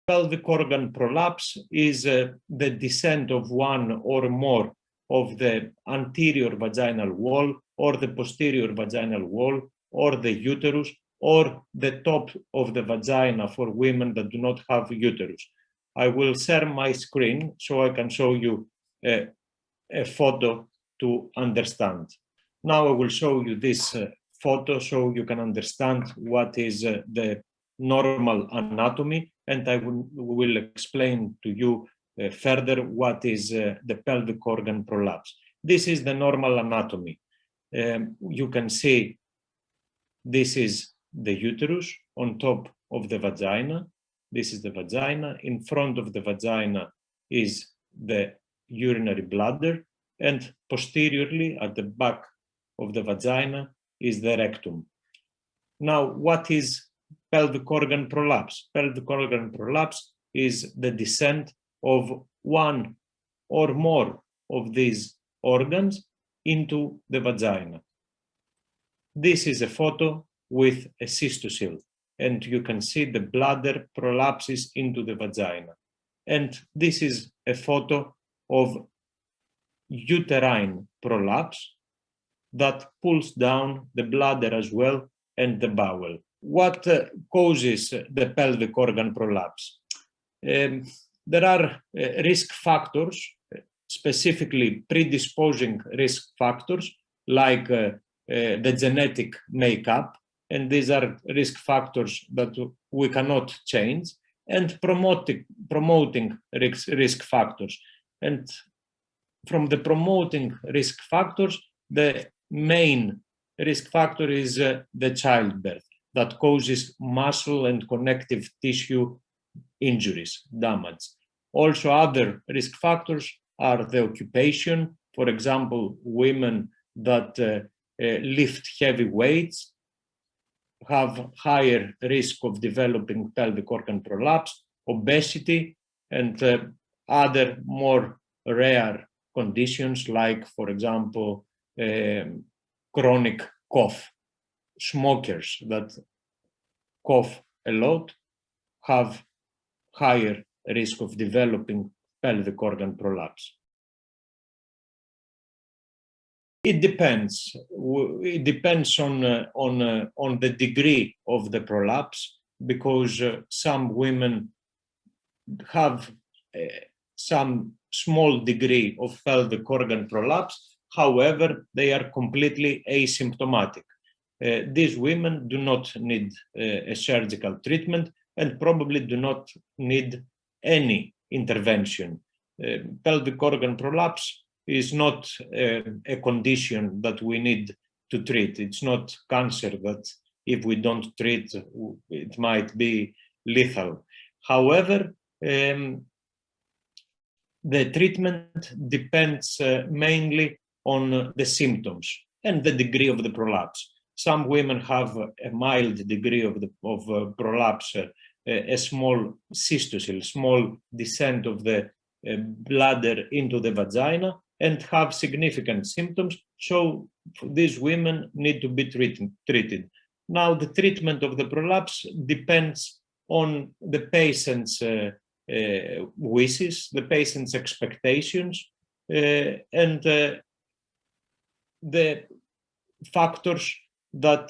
Pelvic organ prolapse is the descent of one or more of the anterior vaginal wall or the posterior vaginal wall or the uterus or the top of the vagina for women that do not have uterus. I will share my screen so I can show you a photo to understand. Now I will show you this photo so you can understand what is the normal anatomy, and I will explain to you further what is the pelvic organ prolapse. This is the normal anatomy. You can see this is the uterus on top of the vagina. This is the vagina. In front of the vagina is the urinary bladder, and posteriorly at the back of the vagina is the rectum. Now, what is pelvic organ prolapse? Pelvic organ prolapse is the descent of one or more of these organs into the vagina. This is a photo with a cystocele, and you can see the bladder prolapses into the vagina. And this is a photo of uterine prolapse that pulls down the bladder as well and the bowel. What causes the pelvic organ prolapse? There are risk factors, specifically predisposing risk factors like the genetic makeup, and these are risk factors that we cannot change, and promoting risk factors. And from the promoting risk factors, the main risk factor is the childbirth that causes muscle and connective tissue injuries, damage. Also, other risk factors are the occupation. For example, women that lift heavy weights have higher risk of developing pelvic organ prolapse, obesity, and other more rare conditions like, for example, chronic cough. Smokers that cough a lot have higher risk of developing pelvic organ prolapse. It depends. It depends on the degree of the prolapse, because some women have some small degree of pelvic organ prolapse. However, they are completely asymptomatic. These women do not need a surgical treatment and probably do not need any intervention. Pelvic organ prolapse is not a condition that we need to treat. It's not cancer that if we don't treat, it might be lethal. However, the treatment depends mainly on the symptoms and the degree of the prolapse. Some women have a mild degree of prolapse, a small cystocele, small descent of the bladder into the vagina, and have significant symptoms. So these women need to be treated. Now, the treatment of the prolapse depends on the patient's wishes, the patient's expectations, and the factors that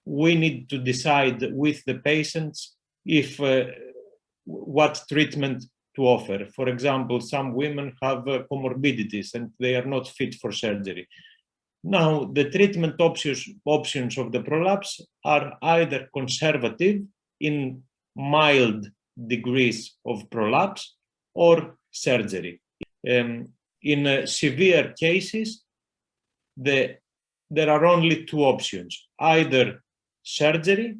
we need to decide with the patients if what treatment to offer. For example, some women have comorbidities and they are not fit for surgery. Now, the treatment options of the prolapse are either conservative in mild degrees of prolapse or surgery. In severe cases, there are only two options, either surgery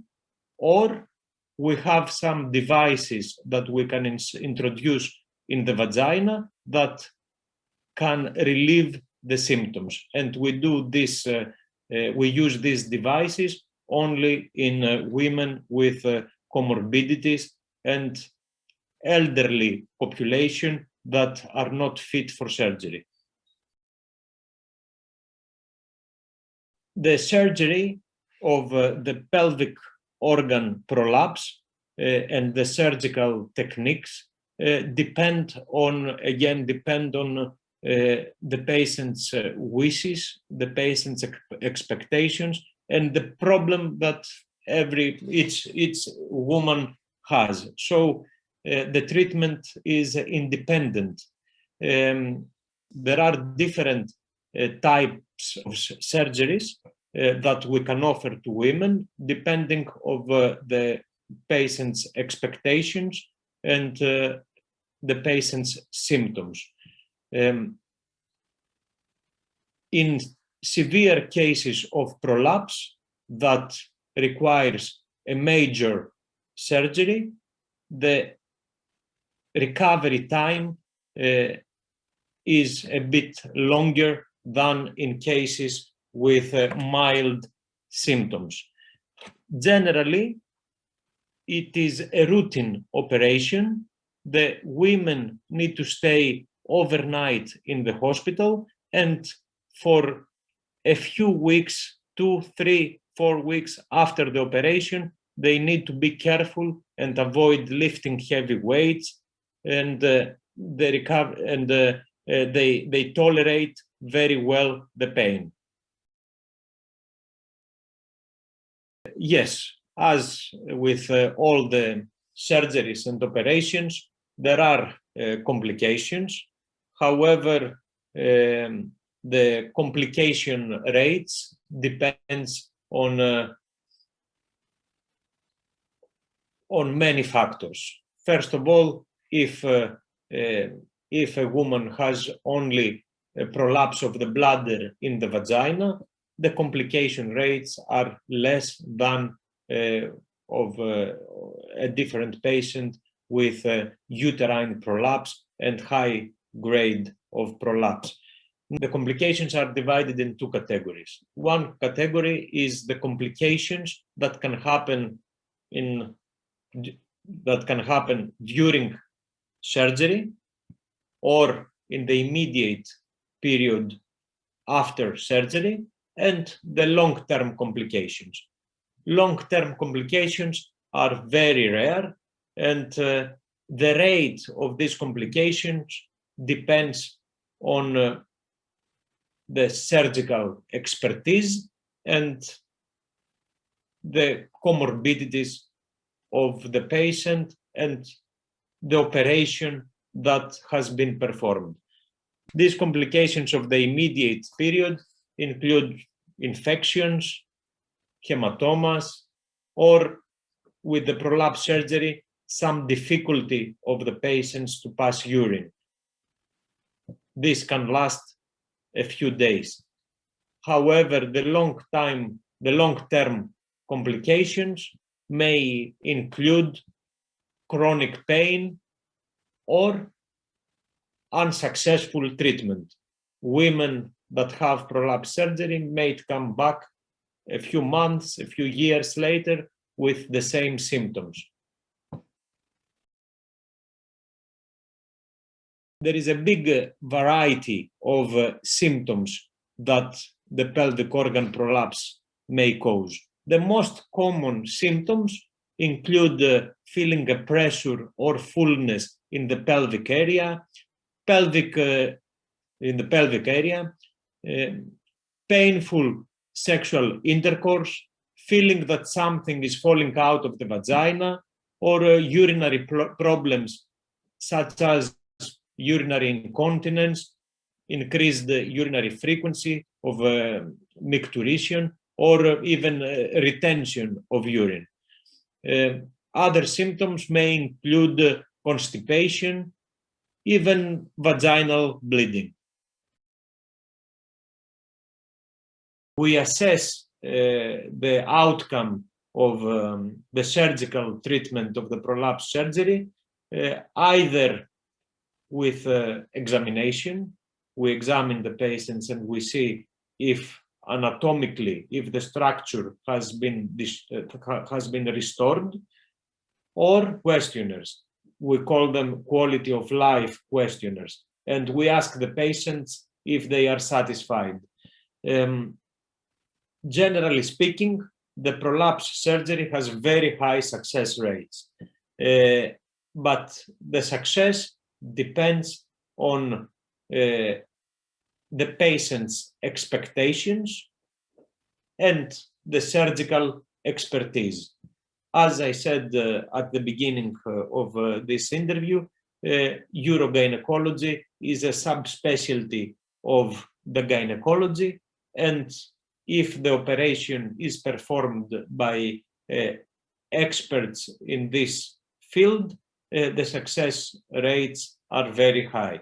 or we have some devices that we can introduce in the vagina that can relieve the symptoms. And we do this, we use these devices only in women with comorbidities and elderly population that are not fit for surgery. The surgery of the pelvic organ prolapse and the surgical techniques depend on the patient's wishes, the patient's expectations, and the problem that each woman has. So the treatment is independent. There are different types of surgeries that we can offer to women, depending on the patient's expectations and the patient's symptoms. In severe cases of prolapse that requires a major surgery, the recovery time is a bit longer than in cases with mild symptoms. Generally, it is a routine operation. The women need to stay overnight in the hospital, and for a few weeks, 2, 3, 4 weeks after the operation, they need to be careful and avoid lifting heavy weights, and they tolerate very well the pain. Yes, as with all the surgeries and operations, there are complications. However, the complication rates depends on many factors. First of all, if a woman has only a prolapse of the bladder in the vagina, the complication rates are less than of a different patient with uterine prolapse and high grade of prolapse. The complications are divided in two categories. One category is the complications that can happen during surgery or in the immediate period after surgery, and the long-term complications. Long-term complications are very rare, and the rate of these complications depends on the surgical expertise and the comorbidities of the patient and the operation that has been performed. These complications of the immediate period include infections, hematomas, or with the prolapse surgery, some difficulty of the patients to pass urine. This can last a few days. However, the long-term complications may include chronic pain or unsuccessful treatment. Women that have prolapse surgery may come back a few months, a few years later with the same symptoms. There is a big variety of symptoms that the pelvic organ prolapse may cause. The most common symptoms include feeling a pressure or fullness in the pelvic area, painful sexual intercourse, feeling that something is falling out of the vagina, or urinary problems such as urinary incontinence, increased urinary frequency of micturition, or even retention of urine. Other symptoms may include constipation, even vaginal bleeding. We assess the outcome of the surgical treatment of the prolapse surgery either with examination. We examine the patients and we see if anatomically, if the structure has been restored, or questionnaires. We call them quality of life questionnaires, and we ask the patients if they are satisfied. Generally speaking, the prolapse surgery has very high success rates. But the success depends on the patient's expectations and the surgical expertise. As I said at the beginning of this interview, urogynecology is a subspecialty of the gynecology, and if the operation is performed by experts in this field, the success rates are very high.